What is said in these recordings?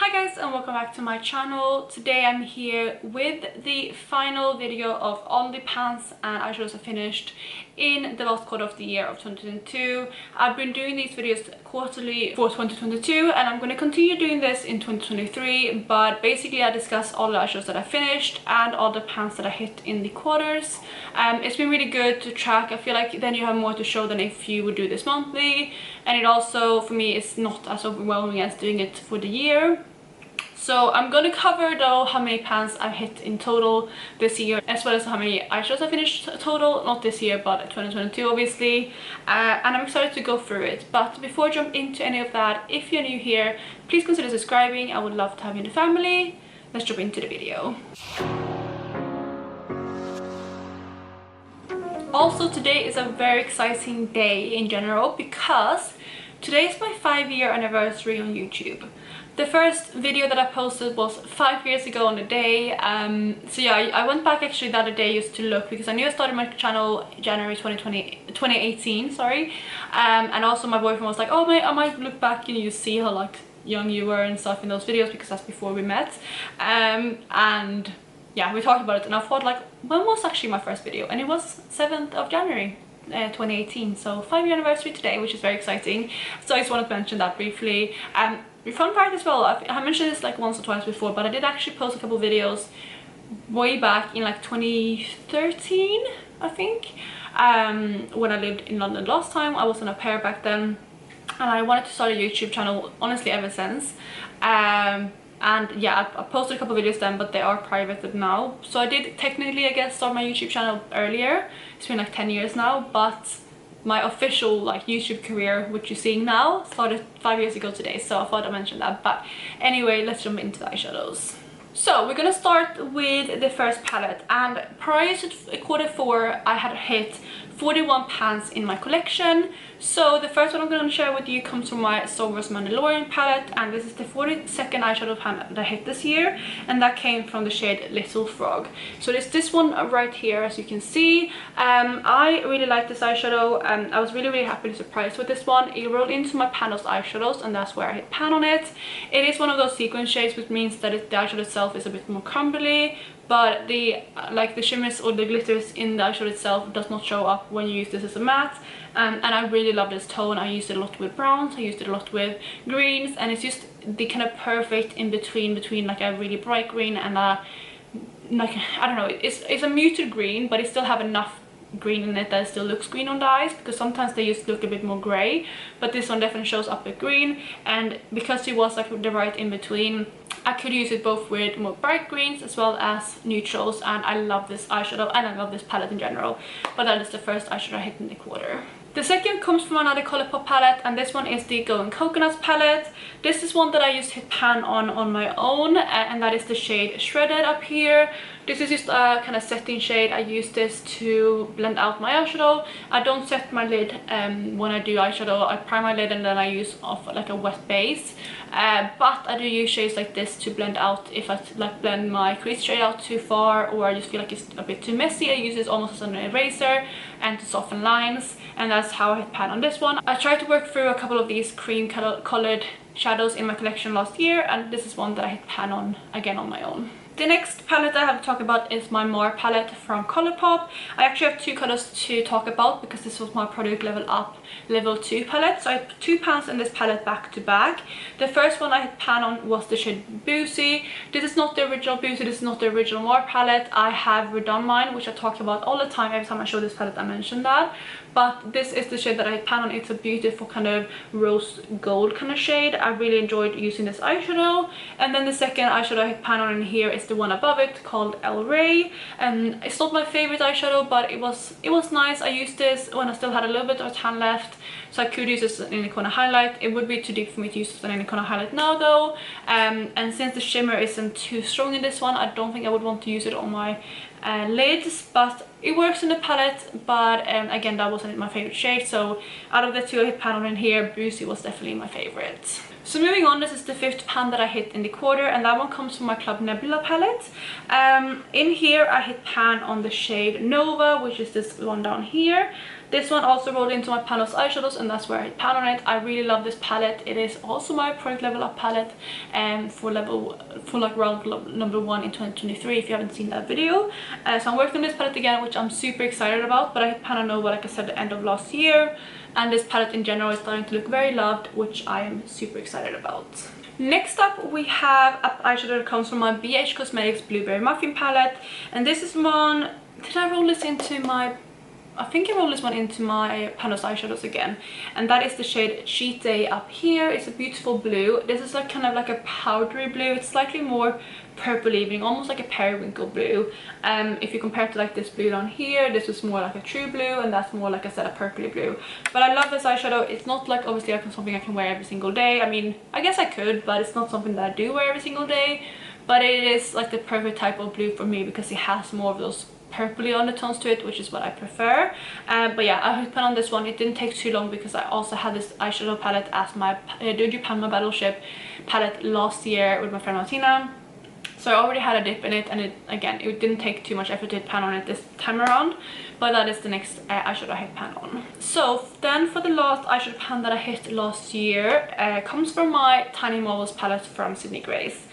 Hi guys, and welcome back to my channel. Today I'm here with the final video of all the pans and eyeshadows I finished in the last quarter of the year of 2022. I've been doing these videos quarterly for 2022 and I'm going to continue doing this in 2023, but basically I discuss all the eyeshadows that I finished and all the pans that I hit in the quarters. It's been really good to track. I feel like then you have more to show than if you would do this monthly, and it also for me is not as overwhelming as doing it for the year. So I'm going to cover though how many pans I've hit in total this year, as well as how many eyeshadows I finished total, not this year but 2022 obviously, and I'm excited to go through it. But before I jump into any of that, if you're new here, please consider subscribing. I would love to have you in the family. Let's jump into the video. Also, today is a very exciting day in general because today is my 5-year anniversary on YouTube. The first video that I posted was 5 years ago on the day. So yeah, I went back actually the other day just to look, because I knew I started my channel January 2018, sorry. And also my boyfriend was like, oh I might look back and you see how like young you were and stuff in those videos, because that's before we met. And yeah, we talked about it and I thought like, when was actually my first video? And it was 7th of January 2018, so 5-year anniversary today, which is very exciting. So I just wanted to mention that briefly. Fun fact as well, I mentioned this like once or twice before, but I did actually post a couple videos way back in like 2013, I think, when I lived in London last time. I was on a pair back then and I wanted to start a YouTube channel honestly ever since. And yeah, I posted a couple videos then, but they are privated now. So I did technically, I guess, start my YouTube channel earlier. It's been like 10 years now, but my official like YouTube career, which you're seeing now, started 5 years ago today, so I thought I mentioned that. But anyway, let's jump into the eyeshadows. So we're gonna start with the first palette, and prior to Q4 I had hit 41 pans in my collection. So the first one I'm going to share with you comes from my Star Wars Mandalorian palette, and this is the 42nd eyeshadow pan that I hit this year, and that came from the shade Little Frog. So there's this one right here, as you can see. I really like this eyeshadow. I was really happily surprised with this one. It rolled into my panels eyeshadows, and that's where I hit pan on it. It is one of those sequence shades, which means that the eyeshadow itself is a bit more crumbly, but the shimmers or the glitters in the eyeshadow itself does not show up when you use this as a matte. And I really love this tone. I used it a lot with browns, I used it a lot with greens, and it's just the kind of perfect in between like a really bright green and a like, I don't know, it's a muted green, but it still have enough green in it that it still looks green on the eyes, because sometimes they just look a bit more grey, but this one definitely shows up with green. And because it was like the right in between, I could use it both with more bright greens as well as neutrals, and I love this eyeshadow and I love this palette in general. But that is the first eyeshadow I hit in the quarter. The second comes from another Colourpop palette, and this one is the Golden Coconuts palette. This is one that I just hit pan on my own, and that is the shade Shredded up here. This is just a kind of setting shade. I use this to blend out my eyeshadow. I don't set my lid when I do eyeshadow. I prime my lid and then I use off like a wet base. But I do use shades like this to blend out if I like blend my crease shade out too far, or I just feel like it's a bit too messy. I use this almost as an eraser and to soften lines, and that's how I hit pan on this one. I tried to work through a couple of these cream colored shadows in my collection last year, and this is one that I hit pan on again on my own. The next palette I have to talk about is my More palette from Colourpop. I actually have two colors to talk about because this was my Product Level Up Level 2 palette. So I put 2 pans in this palette back to back. The first one I hit pan on was the shade Boozy. This is not the original Boozy, this is not the original More palette. I have redone mine, which I talk about all the time. Every time I show this palette I mention that. But this is the shade that I hit pan on. It's a beautiful kind of rose gold kind of shade. I really enjoyed using this eyeshadow. And then the second eyeshadow I hit pan on in here is the one above it, called El Rey. And it's not my favorite eyeshadow, but it was nice. I used this when I still had a little bit of tan left, so I could use this in any corner highlight. It would be too deep for me to use this in any corner highlight now though. And since the shimmer isn't too strong in this one, I don't think I would want to use it on my lids, but it works in the palette. But again, that wasn't my favorite shade, so out of the two I hit pan on in here, Boozy was definitely my favorite. So moving on, this is the 5th pan that I hit in the quarter, and that one comes from my Club Nebula palette. In here I hit pan on the shade Nova, which is this one down here. This one also rolled into my Panos eyeshadows, and that's where I hit pan on it. I really love this palette. It is also my product level up palette for like round number 1 in 2023, if you haven't seen that video. So I'm working on this palette again, which I'm super excited about, but I hit pan on Nova, like I said, the end of last year, and this palette in general is starting to look very loved, which I am super excited about. Next up, we have an eyeshadow that comes from my BH Cosmetics Blueberry Muffin palette, and this is one. Did I roll this into my... I think I rolled this one into my Panos eyeshadows again, and that is the shade Cheat Day up here. It's a beautiful blue. This is like kind of like a powdery blue. It's slightly more purple evening, almost like a periwinkle blue. If you compare it to like this blue down here, this is more like a true blue, and that's more, like I said, a purpley blue. But I love this eyeshadow. It's not like obviously like something I can wear every single day. I mean, I guess I could, but it's not something that I do wear every single day. But it is like the perfect type of blue for me because it has more of those purpley undertones to it, which is what I prefer. But yeah, I put on this one. It didn't take too long because I also had this eyeshadow palette as my Doju Panma Battleship palette last year with my friend Martina. So I already had a dip in it, and it didn't take too much effort to hit pan on it this time around. But that is the next eyeshadow I hit pan on. So then for the last eyeshadow pan that I hit last year, comes from my Tiny Marvels palette from Sydney Grace.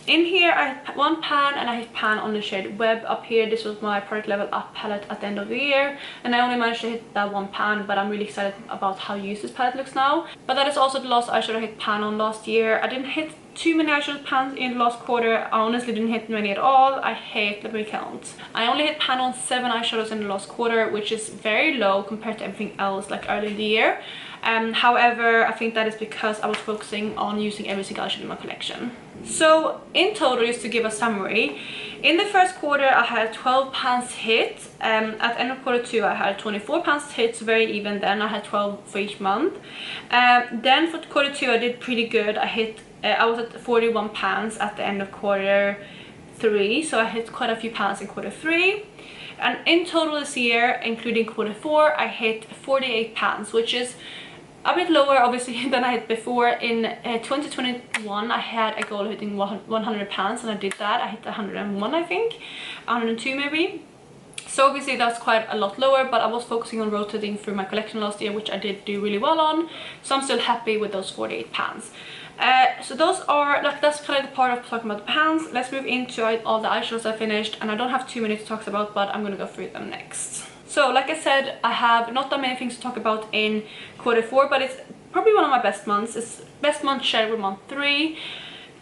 In here I hit one pan, and I hit pan on the shade Web up here. This was my product level up palette at the end of the year, and I only managed to hit that one pan, but I'm really excited about how used this palette looks now. But that is also the last eyeshadow I hit pan on last year. I didn't hit too many eyeshadow pans in the last quarter. I honestly didn't hit many at all. Let me count. I only hit pan on 7 eyeshadows in the last quarter, which is very low compared to everything else like early in the year. However, I think that is because I was focusing on using every single eyeshadow in my collection. So in total, just to give a summary, in the first quarter I had 12 pans hit. At the end of quarter 2 I had 24 pans hit, so very even then. I had 12 for each month. Then for quarter 2 I did pretty good. I was at 41 pans at the end of quarter 3, so I hit quite a few pans in quarter 3. And in total this year, including quarter 4, I hit 48 pans, which is a bit lower obviously than I hit before. In 2021 I had a goal of hitting 100 pans, and I did that. I hit 101, I think, 102 maybe. So obviously that's quite a lot lower, but I was focusing on rotating through my collection last year, which I did do really well on, so I'm still happy with those 48 pans. So those are, like, that's kind of the part of talking about the pans. Let's move into all the eyeshadows I finished, and I don't have too many to talk about, but I'm gonna go through them next. So like I said, I have not that many things to talk about in quarter 4, but it's probably one of my best months. It's best month shared with month 3.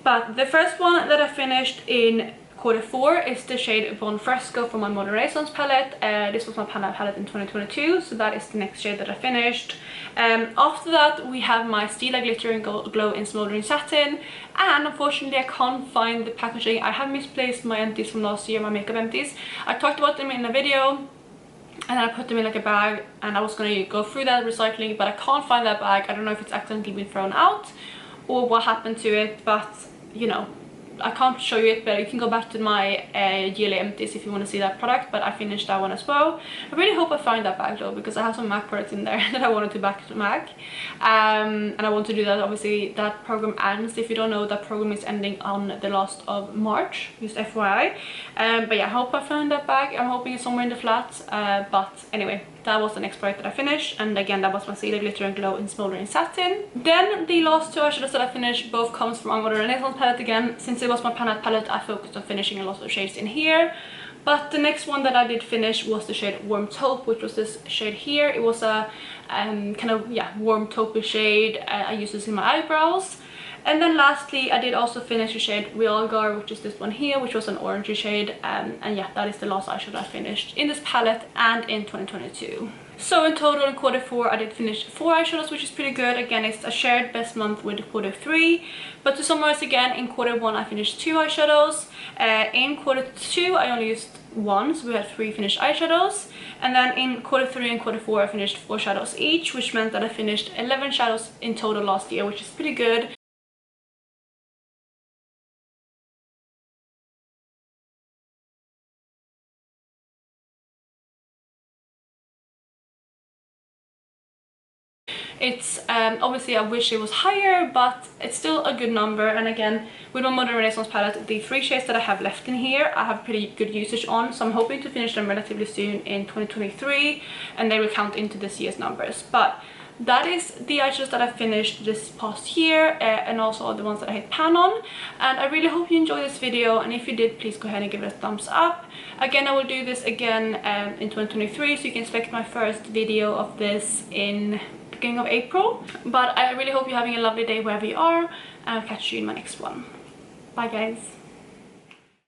But the first one that I finished in quarter 4 is the shade Von Fresco from my Modern Renaissance palette. This was my palette in 2022, so that is the next shade that I finished. After that we have my Stila Glitter and Glow in Smoldering Satin, and unfortunately I can't find the packaging. I have misplaced my empties from last year, my makeup empties. I talked about them in a video, and I put them in like a bag, and I was going to go through that recycling, but I can't find that bag. I don't know if it's accidentally been thrown out or what happened to it, but you know, I can't show you it, but you can go back to my yearly empties if you want to see that product. But I finished that one as well. I really hope I find that bag though, because I have some MAC products in there that I wanted to back to MAC, and I want to do that. Obviously that program ends, if you don't know, that program is ending on the last of March, just FYI. But yeah, I hope I found that bag. I'm hoping it's somewhere in the flat, but anyway, that was the next product that I finished, and again that was my Stila Glitter and Glow in Smoldering Satin. Then the last 2 eyeshadows that I finished both comes from my Modern Renaissance palette again. Since it was my palette, I focused on finishing a lot of shades in here. But the next one that I did finish was the shade Warm Taupe, which was this shade here. It was a kind of, yeah, warm taupe shade. I used this in my eyebrows. And then lastly, I did also finish the shade Realgar, which is this one here, which was an orangey shade. And yeah, that is the last eyeshadow I finished in this palette and in 2022. So in total in quarter 4 I did finish 4 eyeshadows, which is pretty good. Again, it's a shared best month with quarter 3. But to summarize again, in quarter 1 I finished 2 eyeshadows. In quarter 2 I only used 1, so we had 3 finished eyeshadows. And then in quarter 3 and quarter 4 I finished 4 shadows each, which meant that I finished 11 shadows in total last year, which is pretty good. It's obviously I wish it was higher, but it's still a good number. And again, with my Modern Renaissance palette, the 3 shades that I have left in here I have pretty good usage on, so I'm hoping to finish them relatively soon in 2023, and they will count into this year's numbers. But that is the eyeshadows that I finished this past year, and also the ones that I hit pan on. And I really hope you enjoyed this video, and if you did, please go ahead and give it a thumbs up. Again, I will do this again in 2023, so you can expect my first video of this in beginning of April. But I really hope you're having a lovely day wherever you are, and I'll catch you in my next one. Bye guys.